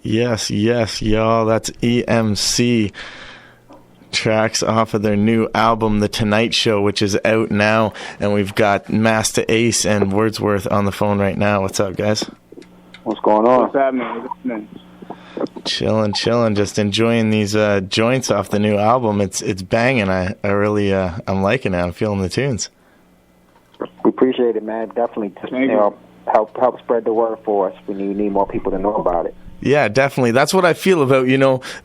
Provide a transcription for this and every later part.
Yes, y'all. That's eMC. Tracks off of their new album, The Tonight Show, which is out now. And we've got Masta Ace and Wordsworth on the phone right now. What's up, guys? What's going on? What's happening? Chilling. Just enjoying these joints off the new album. It's banging. I really I'm liking it. I'm feeling the tunes. We appreciate it, man. Definitely, just, help spread the word for us. We need more people to know about it. Yeah, definitely. That's what I feel about,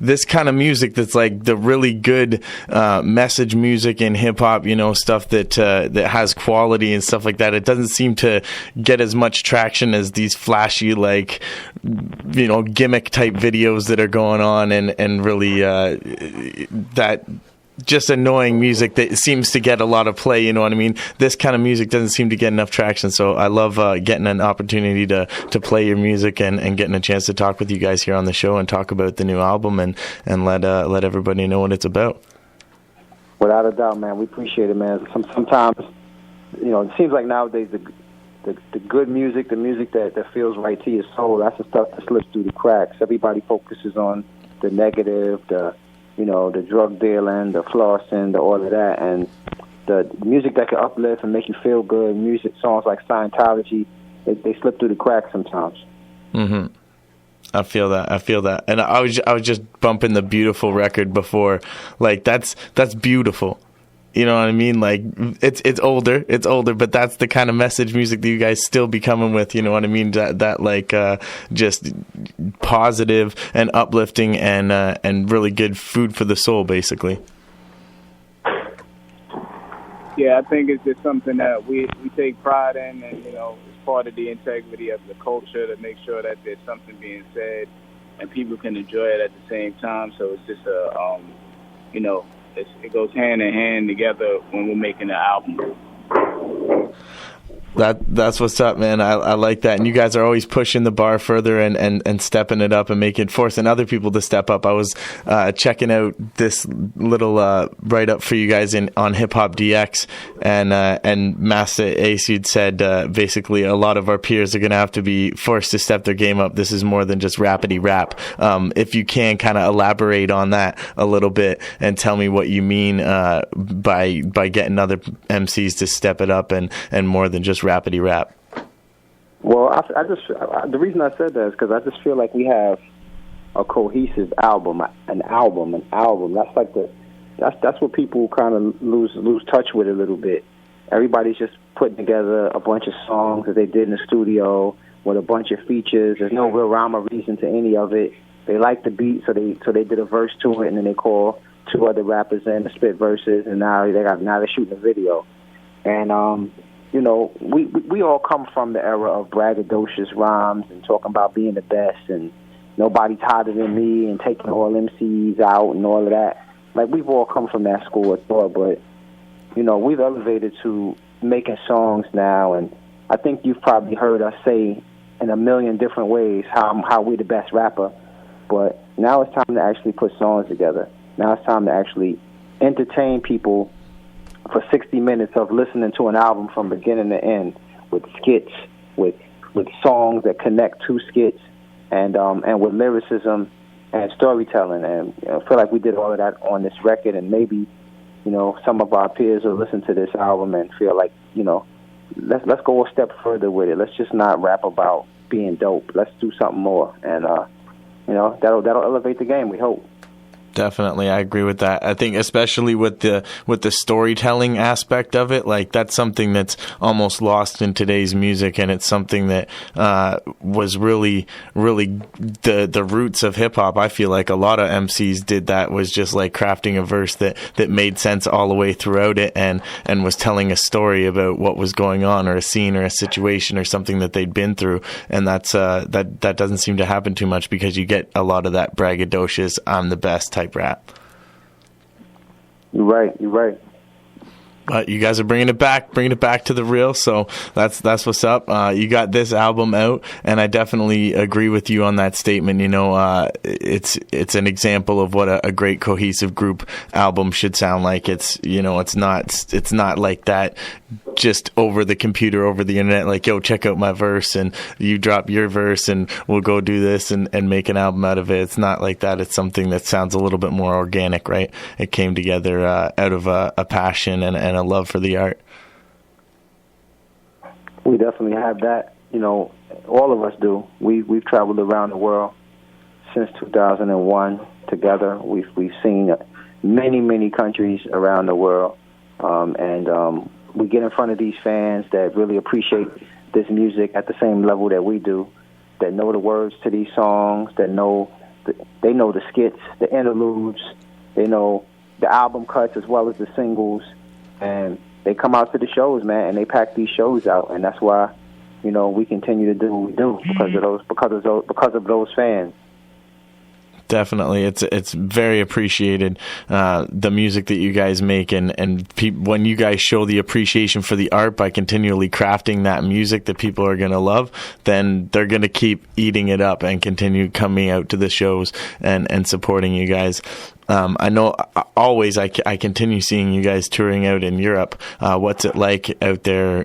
this kind of music that's like the really good message music in hip-hop, stuff that has quality and stuff like that. It doesn't seem to get as much traction as these flashy, gimmick-type videos that are going on and really that just annoying music that seems to get a lot of play, you know what I mean? This kind of music doesn't seem to get enough traction, so I love getting an opportunity to play your music and getting a chance to talk with you guys here on the show and talk about the new album and let everybody know what it's about. Without a doubt, man. We appreciate it, man. Sometimes, it seems like nowadays the good music, the music that feels right to your soul, that's the stuff that slips through the cracks. Everybody focuses on the negative, the drug dealing, the flossing, all of that, and the music that can uplift and make you feel good, songs like Scientology, they slip through the cracks sometimes. Mm-hmm. I feel that. And I was just bumping the Beautiful record before. Like, that's beautiful. You know what I mean? Like, it's older, but that's the kind of message music that you guys still be coming with. You know what I mean? That just positive and uplifting and really good food for the soul, basically. Yeah, I think it's just something that we take pride in, and it's part of the integrity of the culture to make sure that there's something being said and people can enjoy it at the same time. So it's just it goes hand in hand together when we're making the album. That's what's up, man. I like that. And you guys are always pushing the bar further and stepping it up and forcing other people to step up. I was checking out this little write-up for you guys on Hip Hop DX, and Masta Ace, you'd said basically a lot of our peers are going to have to be forced to step their game up. This is more than just rappity rap. If you can kind of elaborate on that a little bit and tell me what you mean by getting other MCs to step it up and more than just rappity rap. Well, the reason I said that is because I just feel like we have a cohesive album. That's like that's what people kind of lose touch with a little bit. Everybody's just putting together a bunch of songs that they did in the studio with a bunch of features. There's no real rhyme or reason to any of it. They like the beat, so they did a verse to it, and then they call two other rappers in to spit verses, and now they're shooting a video. And we all come from the era of braggadocious rhymes and talking about being the best and nobody's hotter than me and taking all MCs out and all of that. Like, we've all come from that school of thought, but, we've elevated to making songs now, and I think you've probably heard us say in a million different ways how we're the best rapper, but now it's time to actually put songs together. Now it's time to actually entertain people for 60 minutes of listening to an album from beginning to end, with skits, with songs that connect to skits, and with lyricism and storytelling. And I feel like we did all of that on this record, and maybe some of our peers will listen to this album and feel like let's go a step further with it. Let's just not rap about being dope. Let's do something more, and that'll elevate the game, we hope. Definitely, I agree with that. I think especially with the storytelling aspect of it, like, that's something that's almost lost in today's music, and it's something that was really, really the roots of hip hop. I feel like a lot of MCs did that, was just like crafting a verse that made sense all the way throughout it, and was telling a story about what was going on, or a scene, or a situation, or something that they'd been through. And that's that doesn't seem to happen too much, because you get a lot of that braggadocious, I'm the best type rap. You're right. But you guys are bringing it back to the real. So that's what's up. You got this album out, and I definitely agree with you on that statement. You know, it's an example of what a great cohesive group album should sound like. It's, you know, it's not like that just over the computer, over the internet, like, yo, check out my verse and you drop your verse and we'll go do this and make an album out of it. It's not like that. It's something that sounds a little bit more organic, right? It came together out of a passion and a love for the art. We definitely have that. You know, all of us do. We've traveled around the world since 2001 together. We've seen many countries around the world, and we get in front of these fans that really appreciate this music at the same level that we do, that know the words to these songs, that know they know the skits, the interludes, they know the album cuts as well as the singles, and they come out to the shows, man, and they pack these shows out, and that's why, you know, we continue to do what we do because of those fans. Definitely, it's very appreciated, the music that you guys make, and when you guys show the appreciation for the art by continually crafting that music that people are going to love, then they're going to keep eating it up and continue coming out to the shows and supporting you guys. I know always I continue seeing you guys touring out in Europe. What's it like out there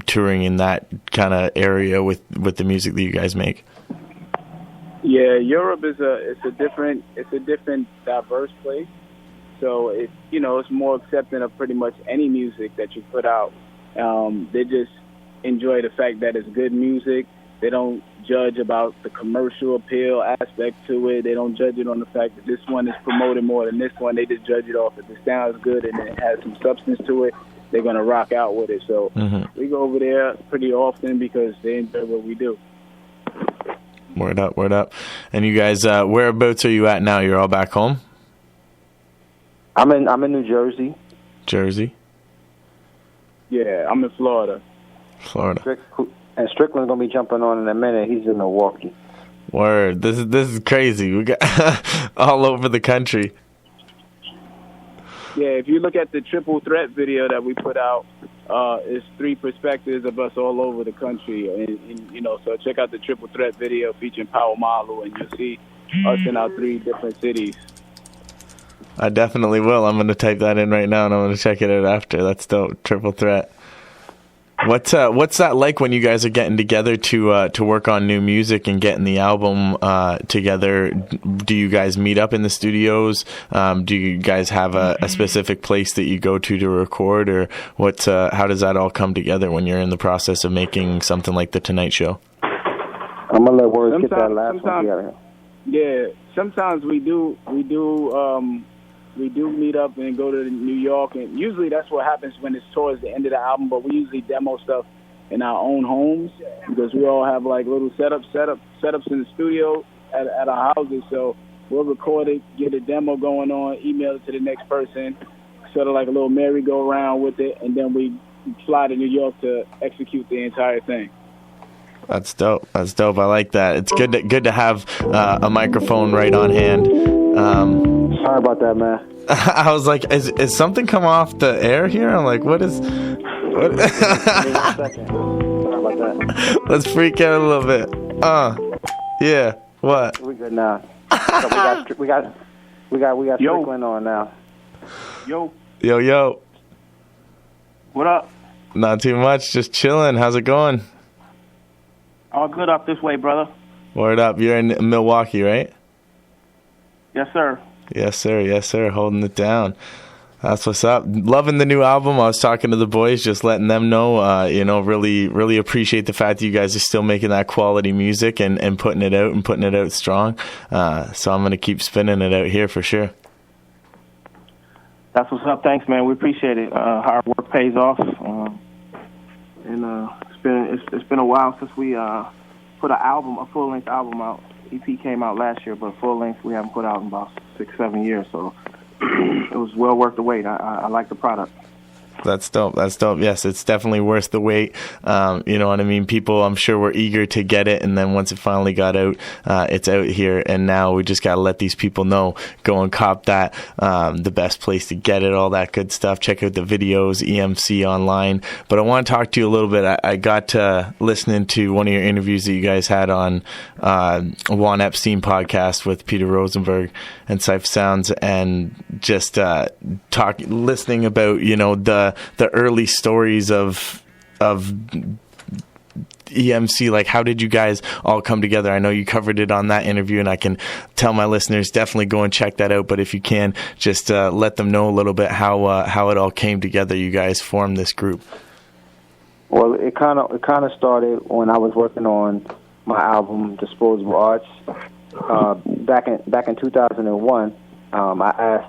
touring in that kind of area with the music that you guys make? Yeah, Europe is a different diverse place. So it's more accepting of pretty much any music that you put out. They just enjoy the fact that it's good music. They don't judge about the commercial appeal aspect to it. They don't judge it on the fact that this one is promoted more than this one. They just judge it off if it sounds good and it has some substance to it. They're gonna rock out with it. So we go over there pretty often because they enjoy what we do. Word up. And you guys, whereabouts are you at now? You're all back home? I'm in New Jersey. Jersey? Yeah, I'm in Florida. And Stricklin's gonna be jumping on in a minute. He's in Milwaukee. Word. This is crazy. We got all over the country. Yeah, if you look at the Triple Threat video that we put out, it's 3 perspectives of us all over the country, and so check out the Triple Threat video featuring Power Malu, and you'll see us in our 3 different cities. I definitely will. I'm going to type that in right now, and I'm going to check it out after. That's dope. Triple Threat. What's that like when you guys are getting together to work on new music and getting the album together? Do you guys meet up in the studios? Do you guys have a specific place that you go to record, or how does that all come together when you're in the process of making something like The Tonight Show? I'm gonna let Words get that last one together. Yeah, sometimes we do meet up and go to New York, and usually that's what happens when it's towards the end of the album, but we usually demo stuff in our own homes because we all have like little setups in the studio at our houses. So we'll record it, get a demo going on, email it to the next person, sort of like a little merry-go-round with it, and then we fly to New York to execute the entire thing. That's dope. I like that. It's good to have a microphone right on hand. Sorry about that, man. I was like, is something come off the air here? I'm like, what? Sorry about that. Let's freak out a little bit. Yeah. What? We good now. So we got Stricklin on now. Yo. What up? Not too much. Just chilling. How's it going? All good up this way, brother. Word up. You're in Milwaukee, right? Yes, sir. Yes, sir. Holding it down. That's what's up. Loving the new album. I was talking to the boys, just letting them know, really appreciate the fact that you guys are still making that quality music and putting it out strong. So I'm going to keep spinning it out here for sure. That's what's up. Thanks, man. We appreciate it. Hard work pays off. It's been a while since we put a full-length album out. EP came out last year, but full-length we haven't put out in about 6-7 years. So it was well worth the wait. I like the product. That's dope. Yes, it's definitely worth the wait. You know what I mean? People, I'm sure, were eager to get it, and then once it finally got out, it's out here, and now we just got to let these people know. Go and cop that. The best place to get it, all that good stuff. Check out the videos, eMC online. But I want to talk to you a little bit. I got listening to one of your interviews that you guys had on Juan Epstein podcast with Peter Rosenberg and Cypher Sounds, and just listening about, you know, the early stories of eMC. Like, how did you guys all come together? I know you covered it on that interview, and I can tell my listeners definitely go and check that out. But if you can, just let them know a little bit how it all came together. You guys formed this group. Well, it kind of started when I was working on my album Disposable Arts back in 2001. I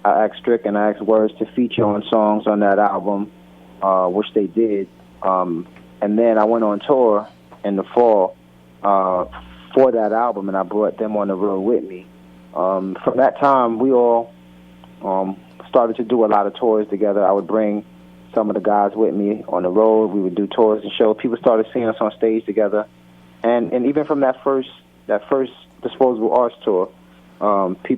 asked Strick and I asked Words to feature on songs on that album, which they did. And then I went on tour in the fall for that album, and I brought them on the road with me. From that time, we all started to do a lot of tours together. I would bring some of the guys with me on the road. We would do tours and shows. People started seeing us on stage together. And even from that first Disposable Arts tour, we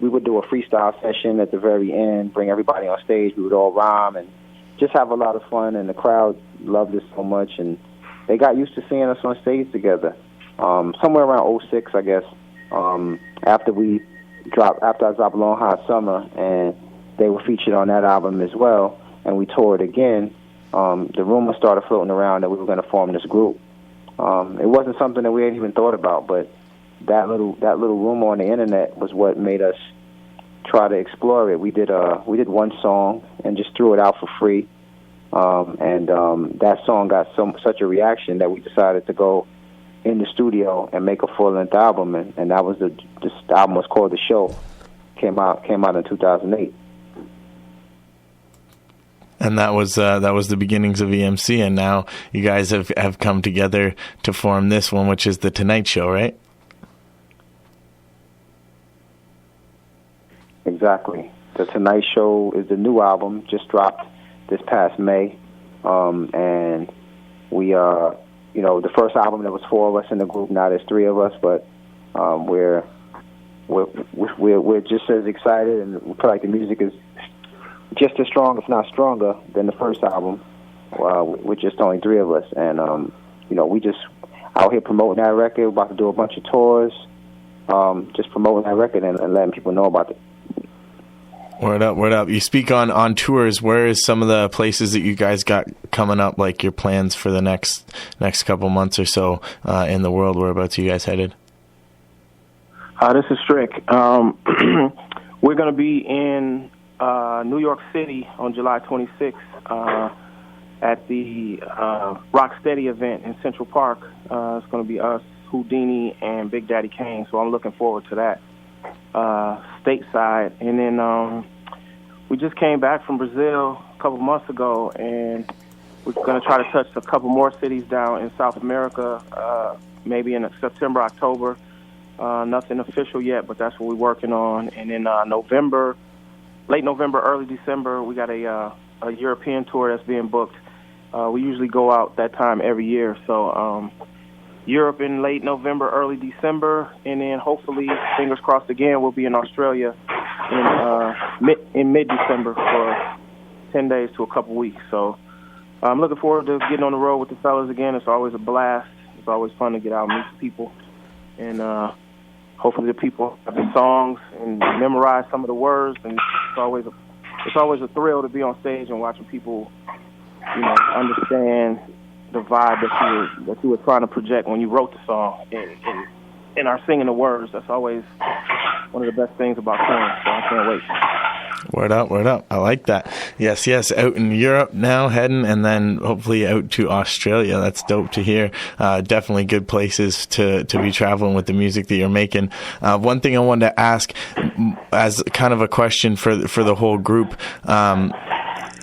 would do a freestyle session at the very end, bring everybody on stage. We would all rhyme and just have a lot of fun, and the crowd loved it so much, and they got used to seeing us on stage together. Somewhere around 2006, I guess, after I dropped Long Hot Summer, and they were featured on that album as well, and we toured again, the rumor started floating around that we were going to form this group. It wasn't something that we had even thought about, but that little rumor on the internet was what made us try to explore it. We did one song and just threw it out for free, and that song got such a reaction that we decided to go in the studio and make a full-length album, and that was this album was called The Show. Came out in 2008. And that was the beginnings of eMC, and now you guys have come together to form this one, which is The Tonight Show, right? Exactly. The Tonight Show is the new album, just dropped this past May, and we the first album there was 4 of us in the group. Now there's 3 of us, but we're just as excited, and we feel like the music is just as strong, if not stronger, than the first album. We're just only 3 of us, and we just out here promoting that record. We're about to do a bunch of tours, just promoting that record and letting people know about it. Word up. You speak on tours. Where is some of the places that you guys got coming up, like your plans for the next couple months or so in the world? Whereabouts are you guys headed? This is Strick. We're going to be in New York City on July 26th at the Rocksteady event in Central Park. It's going to be us, Houdini, and Big Daddy Kane, so I'm looking forward to that. Stateside. And then we just came back from Brazil a couple months ago, and we're going to try to touch a couple more cities down in South America, maybe in September, October. Nothing official yet, but that's what we're working on. And in late November, early December, we got a European tour that's being booked. We usually go out that time every year, so Europe in late November, early December, and then hopefully, fingers crossed again, we'll be in Australia in mid-December for 10 days to a couple weeks. So I'm looking forward to getting on the road with the fellas again. It's always a blast. It's always fun to get out and meet people, and hopefully the people have the songs and memorize some of the words. And it's always a thrill to be on stage and watching people, understand the vibe that you were trying to project when you wrote the song and are singing the words. That's always one of the best things about touring, so I can't wait. Word up. I like that. Yes. Out in Europe now, heading, and then hopefully out to Australia. That's dope to hear. Definitely good places to be traveling with the music that you're making. One thing I wanted to ask as kind of a question for the whole group,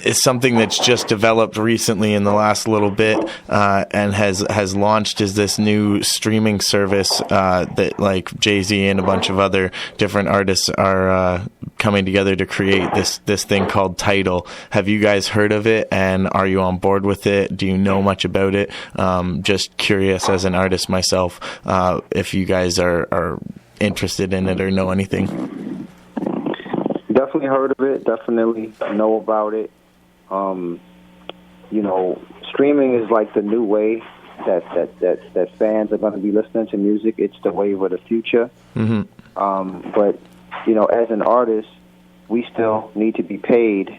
is something that's just developed recently in the last little bit, and has launched is this new streaming service that like Jay-Z and a bunch of other different artists are coming together to create this thing called Tidal. Have you guys heard of it, and are you on board with it? Do you know much about it? Just curious as an artist myself, if you guys are interested in it or know anything. Definitely heard of it. Definitely know about it. Streaming is like the new way that fans are going to be listening to music. It's the wave of the future. Mm-hmm. But as an artist, we still need to be paid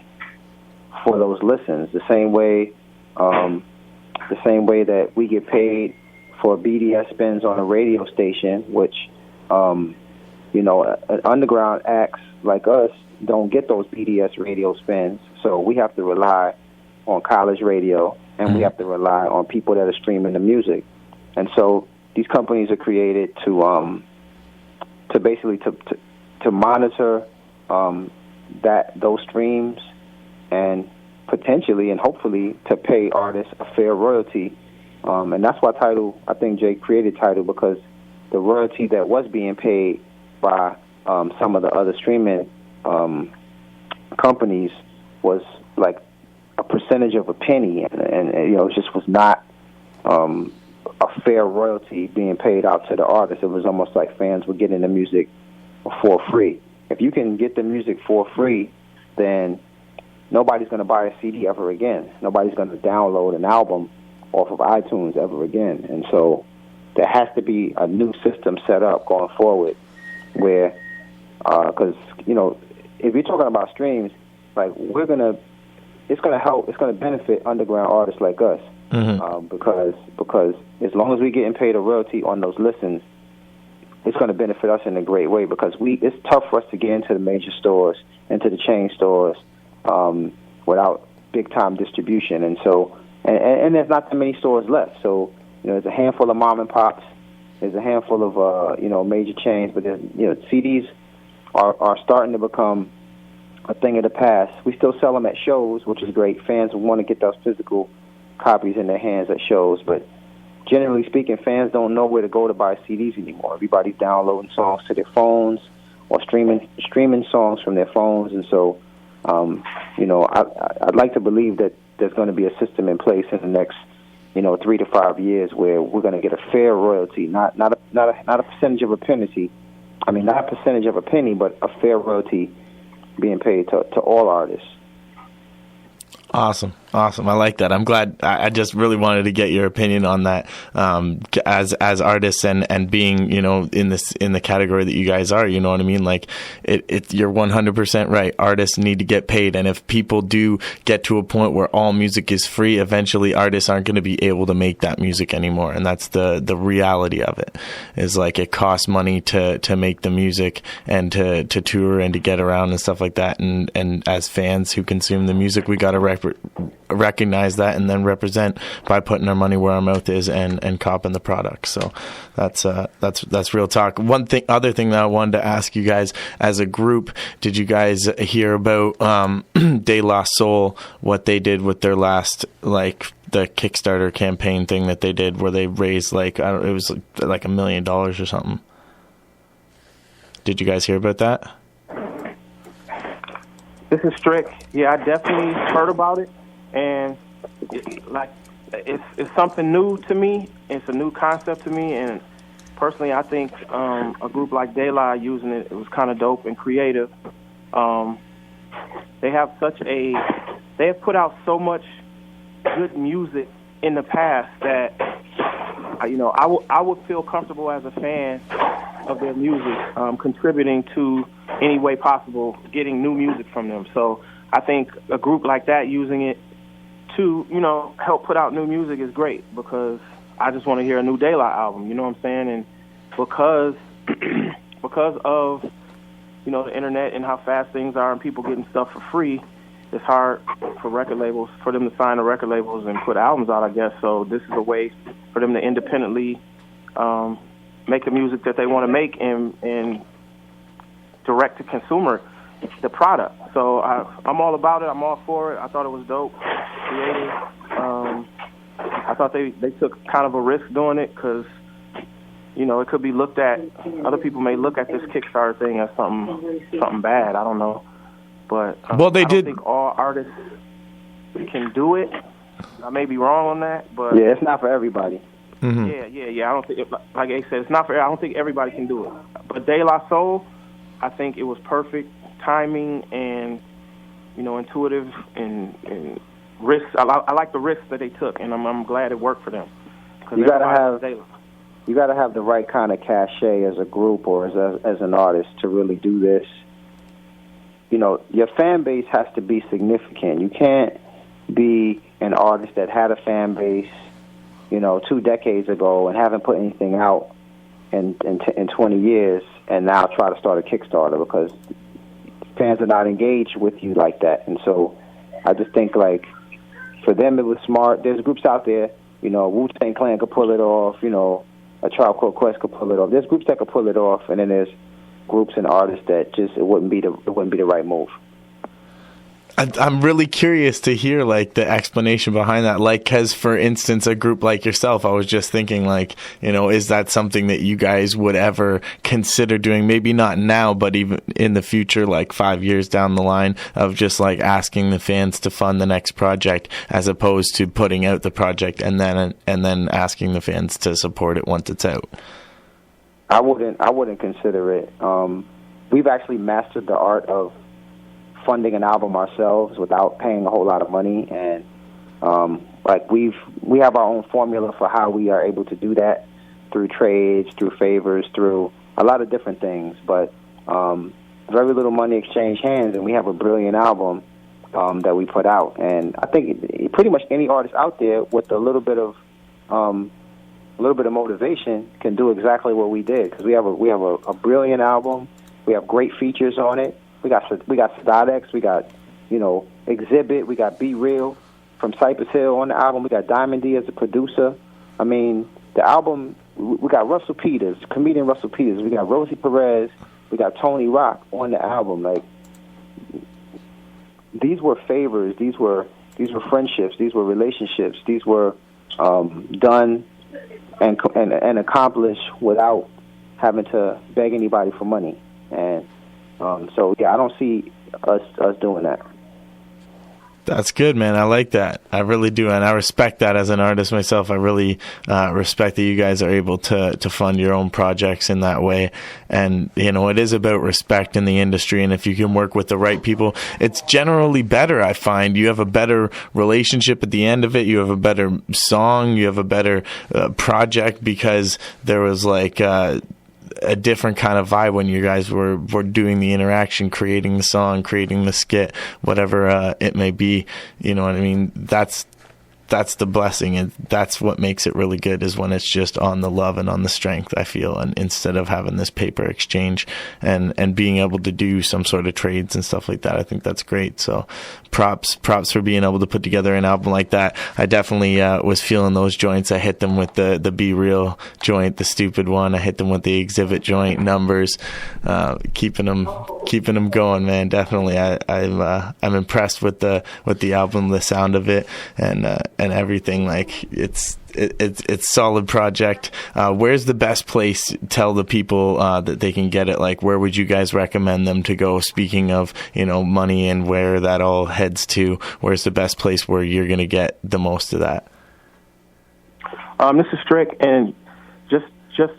for those listens. The same way that we get paid for BDS spins on a radio station, which underground acts like us don't get those BDS radio spins, so we have to rely on college radio, and we have to rely on people that are streaming the music. And so these companies are created to basically to monitor those streams, and potentially and hopefully to pay artists a fair royalty. And that's why I think Jay created Tidal, because the royalty that was being paid by some of the other streaming companies was like a percentage of a penny, and it just was not a fair royalty being paid out to the artist. It was almost like fans were getting the music for free. If you can get the music for free, then nobody's going to buy a CD ever again. Nobody's going to download an album off of iTunes ever again. And so there has to be a new system set up going forward where, because, if you're talking about streams, like it's going to help, it's going to benefit underground artists like us. Mm-hmm. Because as long as we're getting paid a royalty on those listens, it's going to benefit us in a great way, because it's tough for us to get into the major stores, into the chain stores, without big-time distribution. And so, and there's not that many stores left. So, there's a handful of mom and pops, there's a handful of, major chains, but there's, CDs are starting to become a thing of the past. We still sell them at shows, which is great. Fans want to get those physical copies in their hands at shows, but generally speaking, fans don't know where to go to buy CDs anymore. Everybody's downloading songs to their phones or streaming songs from their phones, and so I'd like to believe that there's going to be a system in place in the next 3 to 5 years where we're going to get a fair royalty, not a percentage of a penny. I mean, not a percentage of a penny, but a fair royalty being paid to all artists. Awesome. I like that. I'm glad. I just really wanted to get your opinion on that, as artists and being, in the category that you guys are, you know what I mean? Like you're 100% right. Artists need to get paid. And if people do get to a point where all music is free, eventually artists aren't going to be able to make that music anymore. And that's the reality of it, is like it costs money to make the music and to tour and to get around and stuff like that. And as fans who consume the music, we got to recognize that and then represent by putting our money where our mouth is and copping the product. So that's real talk. Other thing that I wanted to ask you guys, as a group, did you guys hear about De La Soul, what they did with their last, like, the Kickstarter campaign thing that they did, where they raised it was like $1 million or something? Did you guys hear about that? This is Strick. Yeah, I definitely heard about it, and it's something new to me. It's a new concept to me, and personally, I think a group like De La using it was kind of dope and creative. They have put out so much good music in the past that I would feel comfortable as a fan of their music, contributing to any way possible, getting new music from them. So I think a group like that using it to, help put out new music is great, because I just want to hear a new De La album, you know what I'm saying? And because of, the internet and how fast things are and people getting stuff for free, it's hard for record labels, for them to sign to record labels and put albums out, I guess. So this is a way for them to independently make the music that they want to make and direct to consumer the product. So I'm all about it. I'm all for it. I thought it was dope, creative. I thought they took kind of a risk doing it because, you know, it could be looked at. Other people may look at this Kickstarter thing as something bad. I don't know, but well, they I don't did. think all artists can do it. I may be wrong on that, but yeah, it's not for everybody. Mm-hmm. Yeah. I don't think, like Ace said, it's not for. I don't think everybody can do it. But De La Soul, I think it was perfect timing and, you know, intuitive and risks. I like the risks that they took, and I'm glad it worked for them. You gotta have the right kind of cachet as a group or as an artist to really do this. You know, your fan base has to be significant. You can't be an artist that had a fan base, you know, 2 decades ago and haven't put anything out in 20 years and now try to start a Kickstarter because fans are not engaged with you like that. And so I just think, like, for them it was smart. There's groups out there, you know, Wu-Tang Clan could pull it off, you know, a Tribe Called Quest could pull it off. There's groups that could pull it off, and then there's groups and artists that just it wouldn't be the right move. I'm really curious to hear, like, the explanation behind that. Like, because, for instance, a group like yourself, I was just thinking, like, you know, is that something that you guys would ever consider doing? Maybe not now, but even in the future, like 5 years down the line, of just, like, asking the fans to fund the next project as opposed to putting out the project and then asking the fans to support it once it's out. I wouldn't consider it. We've actually mastered the art of funding an album ourselves without paying a whole lot of money, and like we have our own formula for how we are able to do that through trades, through favors, through a lot of different things. But very little money exchanged hands, and we have a brilliant album that we put out. And I think pretty much any artist out there with a little bit of motivation can do exactly what we did, because we have a brilliant album. We have great features on it. We got Stadex, we got, you know, Exhibit, we got Be Real from Cypress Hill on the album. We got Diamond D as a producer. I mean, the album, we got Russell Peters, comedian Russell Peters. We got Rosie Perez. We got Tony Rock on the album. Like, these were favors. These were friendships. These were relationships. These were done and accomplished without having to beg anybody for money. And so, yeah, I don't see us doing that. That's good, man. I like that. I really do. And I respect that as an artist myself. I really respect that you guys are able to fund your own projects in that way. And, you know, it is about respect in the industry. And if you can work with the right people, it's generally better, I find. You have a better relationship at the end of it. You have a better song. You have a better project, because there was like a different kind of vibe when you guys were doing the interaction, creating the song, creating the skit, whatever it may be. You know what I mean? That's the blessing, and that's what makes it really good, is when it's just on the love and on the strength, I feel, and instead of having this paper exchange and being able to do some sort of trades and stuff like that. I think that's great. So props for being able to put together an album like that. I definitely was feeling those joints. I hit them with the Be Real joint, the stupid one. I hit them with the Exhibit joint, Numbers, keeping them going, man. Definitely. I'm impressed with the album, the sound of it, and everything. Like, it's solid project. Where's the best place? Tell the people that they can get it. Like, where would you guys recommend them to go? Speaking of, you know, money and where that all heads to, where's the best place where you're going to get the most of that? This is Strick, and just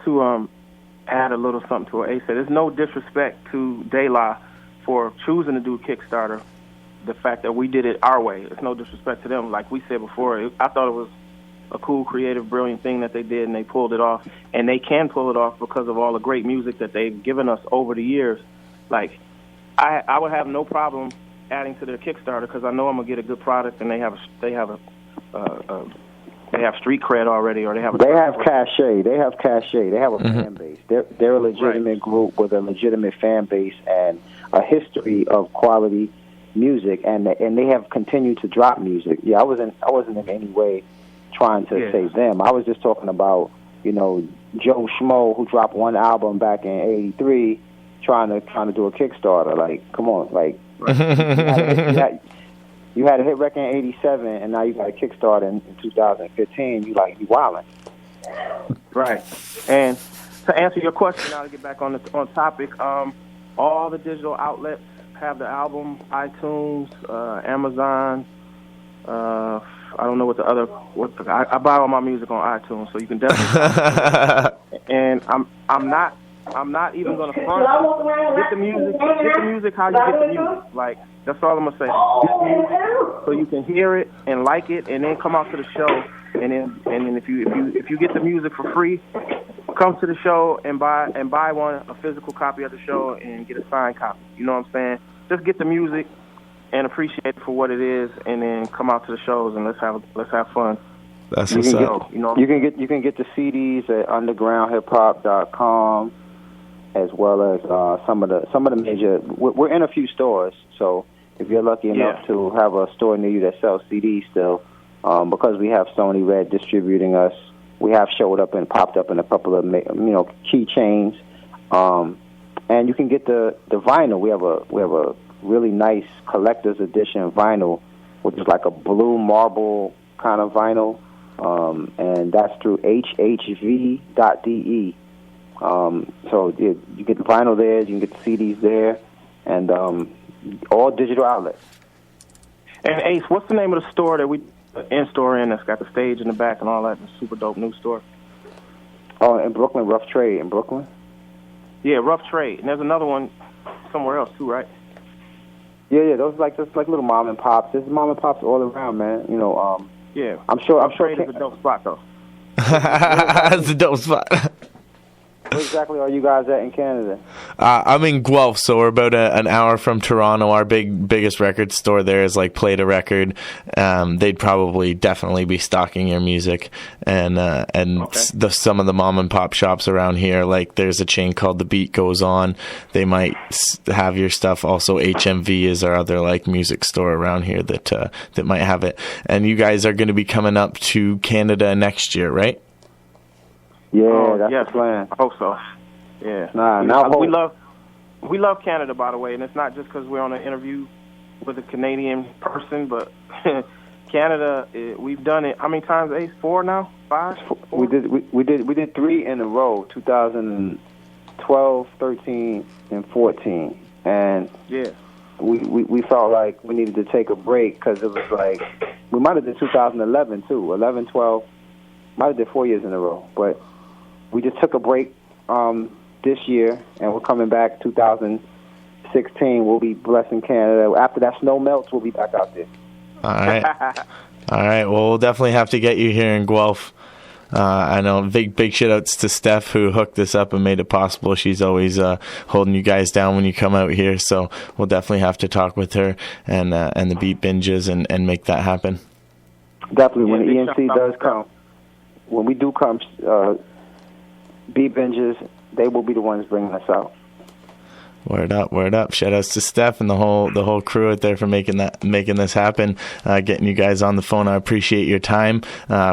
to add a little something to what Ace said, there's no disrespect to De La for choosing to do Kickstarter. The fact that we did it our way, it's no disrespect to them. Like we said before, I thought it was a cool, creative, brilliant thing that they did, and they pulled it off. And they can pull it off because of all the great music that they've given us over the years. Like, I would have no problem adding to their Kickstarter, because I know I'm gonna get a good product, and they have street cred already, or they have cachet. They have cachet. They have a fan base. They're a legitimate group with a legitimate fan base and a history of quality music, and they have continued to drop music. Yeah, I wasn't in any way trying to say them. I was just talking about, you know, Joe Schmo, who dropped one album back in '83, trying to do a Kickstarter. Like, come on, like you had a hit record in '87, and now you got a Kickstarter in 2015. You wildin'. Right. And to answer your question, now to get back on topic, all the digital outlets have the album, iTunes, Amazon. I don't know what the other. I buy all my music on iTunes, so you can definitely. And I'm not even gonna front. Get the music how you get the music. Like, that's all I'm gonna say. Get the music so you can hear it and like it, and then come out to the show. And then if you get the music for free, come to the show and buy a physical copy of the show and get a signed copy. You know what I'm saying? Just get the music and appreciate it for what it is, and then come out to the shows and let's have fun. That's what's up. You can get the CDs at undergroundhiphop.com, as well as some of the major. We're in a few stores, so if you're lucky enough to have a store near you that sells CDs still, because we have Sony Red distributing us, we have popped up in a couple of keychains, and you can get the vinyl. We have a really nice collector's edition vinyl, which is like a blue marble kind of vinyl, and that's through hhv.de. So you get the vinyl there, you can get the CDs there, and all digital outlets. And Ace, what's the name of the store that we in-store in that's got the stage in the back and all that? The super dope new store. Oh, in Brooklyn, Rough Trade in Brooklyn? Yeah, Rough Trade. And there's another one somewhere else too, right? Yeah, those just like little mom and pops. There's mom and pops all around, man. Yeah. I'm sure it's a dope spot though. That's a dope spot. Where exactly are you guys at in Canada? I'm in Guelph, so we're about an hour from Toronto. Our biggest record store there is like Play to Record. They'd definitely be stocking your music, and some of the mom and pop shops around here. Like there's a chain called The Beat Goes On. They might have your stuff. Also, HMV is our other like music store around here that might have it. And you guys are going to be coming up to Canada next year, right? Yeah, that's the plan. I hope so. Yeah. We love Canada, by the way, and it's not just because we're on an interview with a Canadian person, but Canada, we've done it. How many times, Ace? 4 now? 5? 4? We did 3 in a row, 2012, 13, and 14, and we felt like we needed to take a break because it was like we might have did 2011 too, 11, 12, might have did 4 years in a row, but we just took a break this year, and we're coming back 2016. We'll be blessing Canada. After that snow melts, we'll be back out there. All right. Well, we'll definitely have to get you here in Guelph. I know big shout outs to Steph, who hooked this up and made it possible. She's always holding you guys down when you come out here, so we'll definitely have to talk with her and the Beat Binges and make that happen. Definitely. When the eMC does come, when we do come, Beat Binges, they will be the ones bringing us out. Word up. Shout outs to Steph and the whole crew out there for making this happen, getting you guys on the phone. I appreciate your time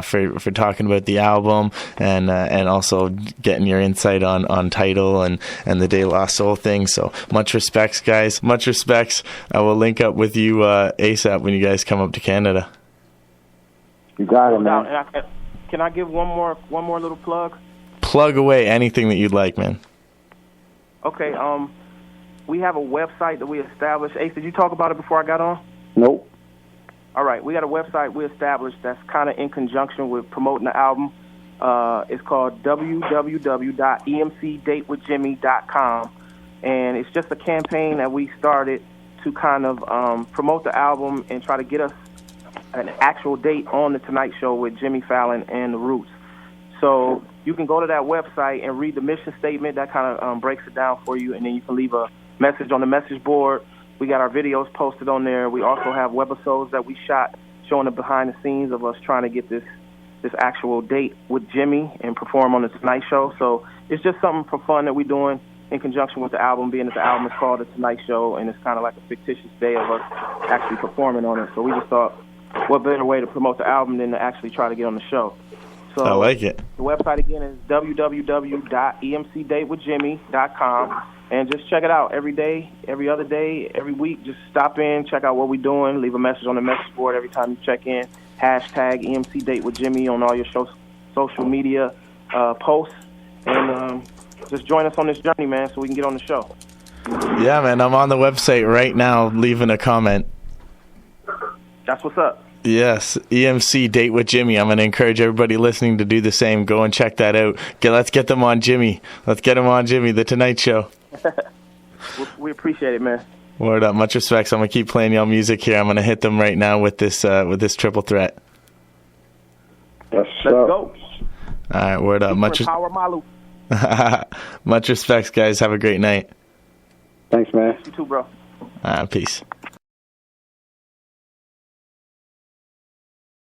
for talking about the album and also getting your insight on Tidal and the De La Soul thing. So much respects, guys. Much respects. I will link up with you ASAP when you guys come up to Canada. You got it, man. Can I give one more little plug? Plug away anything that you'd like, man. Okay, we have a website that we established. Ace, did you talk about it before I got on? Nope. All right, we got a website we established that's kind of in conjunction with promoting the album. It's called www.emcdatewithjimmy.com, and it's just a campaign that we started to kind of promote the album and try to get us an actual date on The Tonight Show with Jimmy Fallon and The Roots. So you can go to that website and read the mission statement. That kind of breaks it down for you, and then you can leave a message on the message board. We got our videos posted on there. We also have webisodes that we shot showing the behind the scenes of us trying to get this actual date with Jimmy and perform on The Tonight Show. So it's just something for fun that we're doing in conjunction with the album, being that the album is called The Tonight Show, and it's kind of like a fictitious day of us actually performing on it. So we just thought, what better way to promote the album than to actually try to get on the show. So I like it. The website again is www.emcdatewithjimmy.com, And just check it out every day, every other day, every week. Just stop in, check out what we're doing, leave a message on the message board every time you check in. Hashtag eMC Date with Jimmy on all your social media posts. And just join us on this journey, man, so we can get on the show. Yeah, man, I'm on the website right now leaving a comment. That's what's up. Yes, eMC Date with Jimmy. I'm going to encourage everybody listening to do the same. Go and check that out. Let's get them on Jimmy. Let's get them on Jimmy, The Tonight Show. We appreciate it, man. Word up. Much respect. So I'm going to keep playing y'all music here. I'm going to hit them right now with this triple threat. Let's go. All right, word up. Power Malu. Much respect, guys. Have a great night. Thanks, man. You too, bro. Peace.